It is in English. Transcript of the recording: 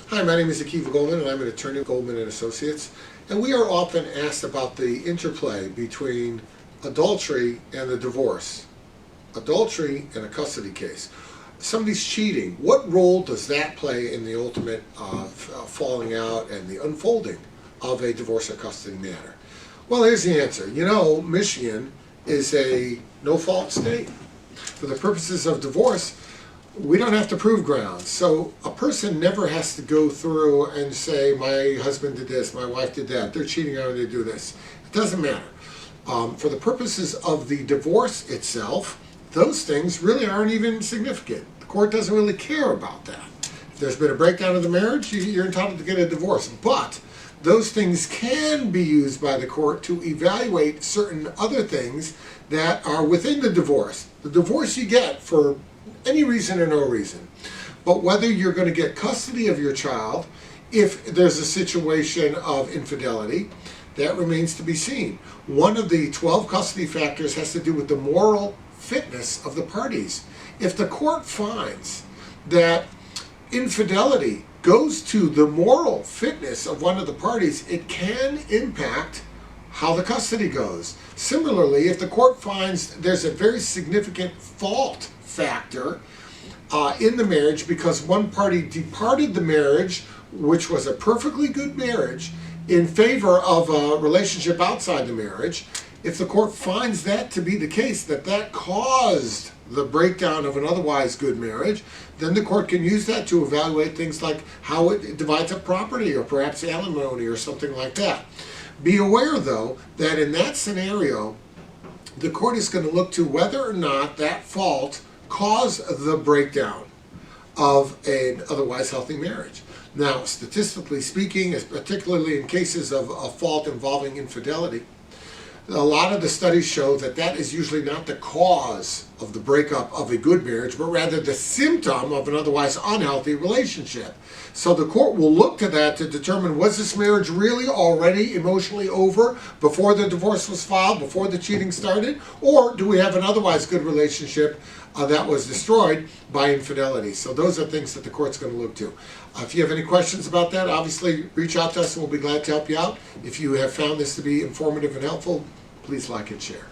Hi, my name is Goldman, and I'm an attorney at Goldman and Associates. And we are often asked about the interplay between adultery and the divorce. Adultery in a custody case. Somebody's cheating. What role does that play in the ultimate falling out and the unfolding of a divorce or custody matter? Well, here's the answer. You know, Michigan is a no-fault state. For the purposes of divorce, we don't have to prove grounds. So a person never has to go through and say, my husband did this, my wife did that, they're cheating on me, they do this. It doesn't matter. For the purposes of the divorce itself, those things really aren't even significant. The court doesn't really care about that. If there's been a breakdown of the marriage, you're entitled to get a divorce. But those things can be used by the court to evaluate certain other things that are within the divorce. The divorce you get for any reason or no reason. But whether you're going to get custody of your child, if there's a situation of infidelity, that remains to be seen. One of the 12 custody factors has to do with the moral fitness of the parties. If the court finds that infidelity goes to the moral fitness of one of the parties, it can impact how the custody goes. Similarly, if the court finds there's a very significant fault factor in the marriage because one party departed the marriage, which was a perfectly good marriage, in favor of a relationship outside the marriage, if the court finds that to be the case, that caused the breakdown of an otherwise good marriage, then the court can use that to evaluate things like how it divides up property or perhaps alimony or something like that. Be aware, though, that in that scenario, the court is going to look to whether or not that fault caused the breakdown of an otherwise healthy marriage. Now, statistically speaking, particularly in cases of a fault involving infidelity, a lot of the studies show that that is usually not the cause of the breakup of a good marriage, but rather the symptom of an otherwise unhealthy relationship. So the court will look to that to determine, was this marriage really already emotionally over before the divorce was filed, before the cheating started, or do we have an otherwise good relationship that was destroyed by infidelity? So those are things that the court's going to look to. If you have any questions about that, obviously reach out to us and we'll be glad to help you out. If you have found this to be informative and helpful, please like and share.